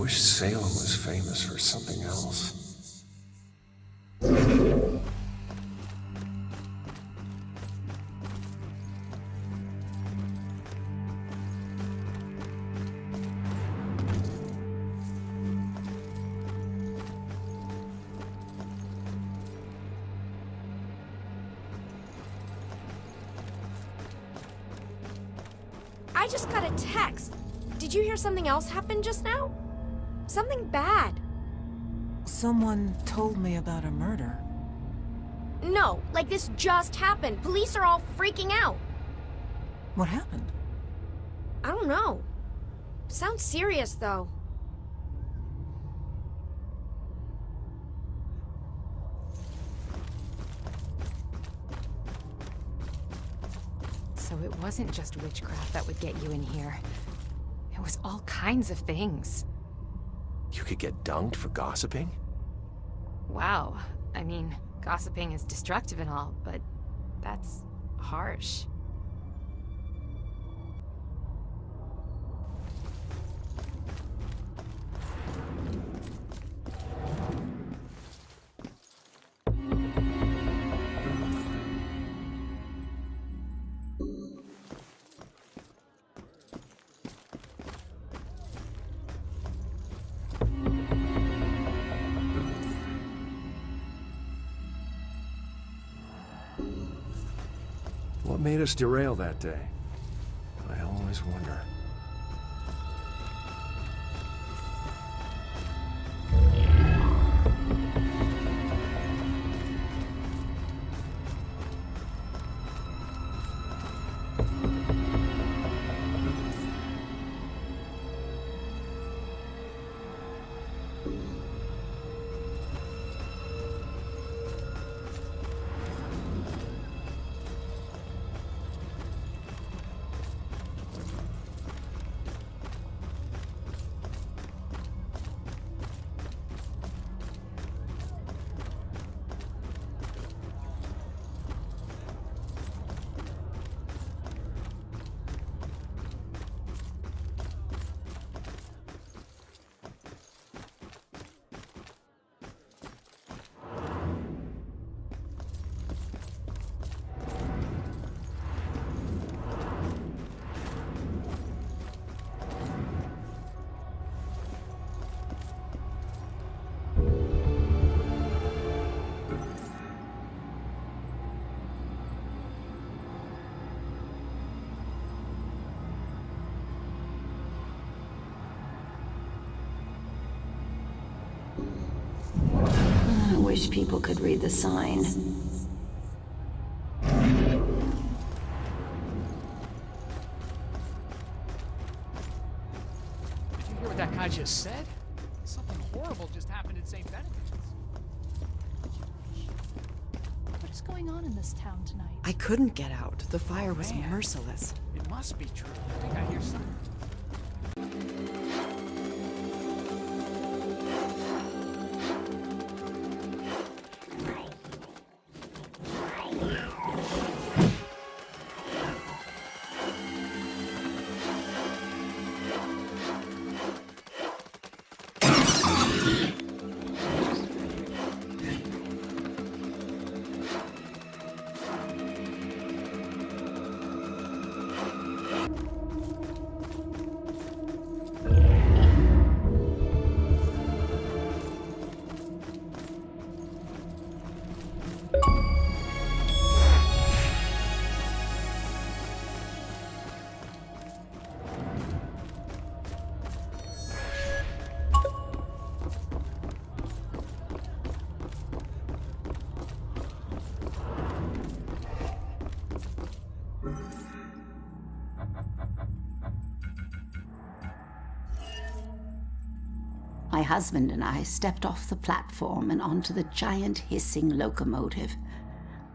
wish Salem was famous for something else. I just got a text. Did you hear something else happen just now? Something bad. Someone told me about a murder. No, like this just happened. Police are all freaking out. What happened? I don't know. Sounds serious, though. So it wasn't just witchcraft that would get you in here. It was all kinds of things. You could get dunked for gossiping? Wow. I mean, gossiping is destructive and all, but that's harsh. What made us derail that day? I always wonder. I wish people could read the sign. Did you hear what that guy just said? Something horrible just happened in St. Benedict's. What is going on in this town tonight? I couldn't get out. The fire was Man. merciless. It must be true. I think I hear something. My husband and I stepped off the platform and onto the giant hissing locomotive.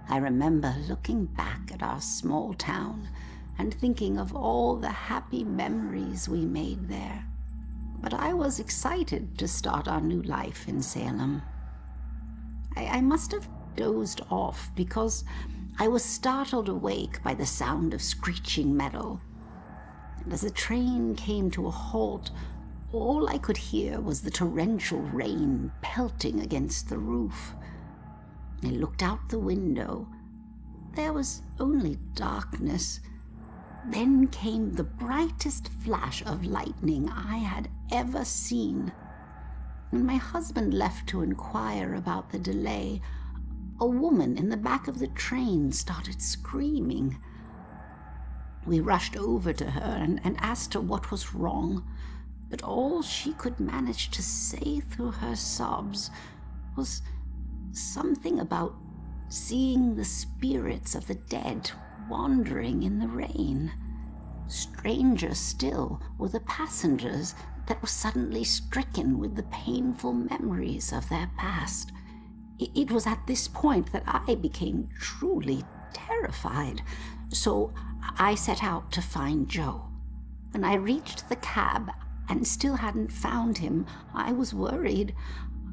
I remember looking back at our small town and thinking of all the happy memories we made there. But I was excited to start our new life in Salem. I must have dozed off because I was startled awake by the sound of screeching metal. And as the train came to a halt, All I could hear was the torrential rain pelting against the roof. I looked out the window. There was only darkness. Then came the brightest flash of lightning I had ever seen. When my husband left to inquire about the delay, a woman in the back of the train started screaming. We rushed over to her and asked her what was wrong, but all she could manage to say through her sobs was something about seeing the spirits of the dead wandering in the rain. Stranger still were the passengers that were suddenly stricken with the painful memories of their past. It was at this point that I became truly terrified, so I set out to find Joe. When I reached the cab and still hadn't found him, I was worried.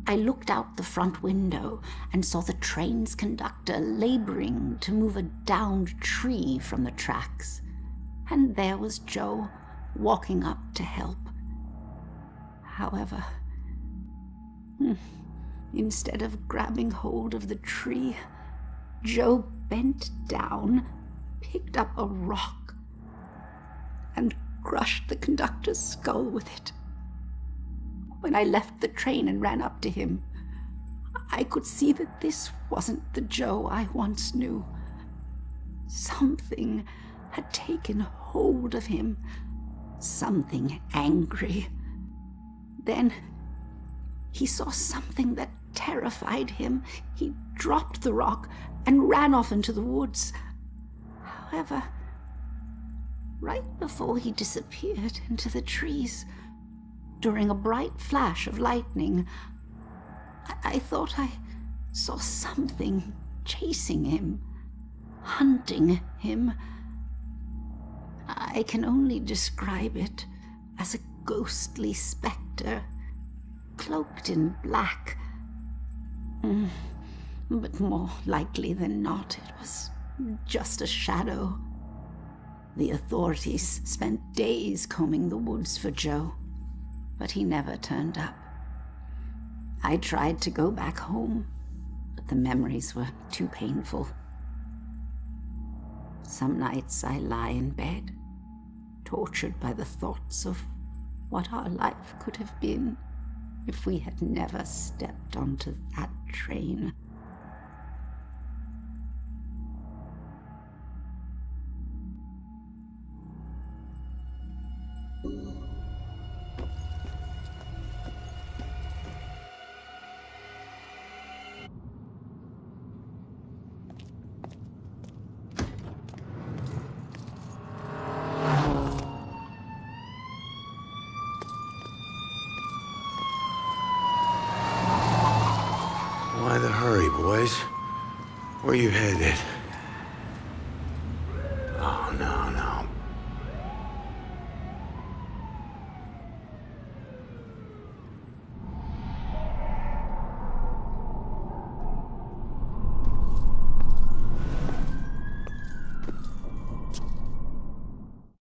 I looked out the front window and saw the train's conductor laboring to move a downed tree from the tracks. And there was Joe, walking up to help. However, instead of grabbing hold of the tree, Joe bent down, picked up a rock, and crushed the conductor's skull with it. When I left the train and ran up to him, I could see that this wasn't the Joe I once knew. Something had taken hold of him, something angry. Then he saw something that terrified him. He dropped the rock and ran off into the woods. However, right before he disappeared into the trees, during a bright flash of lightning, I thought I saw something chasing him, hunting him. I can only describe it as a ghostly specter, cloaked in black. But more likely than not, it was just a shadow. The authorities spent days combing the woods for Joe, but he never turned up. I tried to go back home, but the memories were too painful. Some nights I lie in bed, tortured by the thoughts of what our life could have been if we had never stepped onto that train. Why the hurry, boys? Where you headed?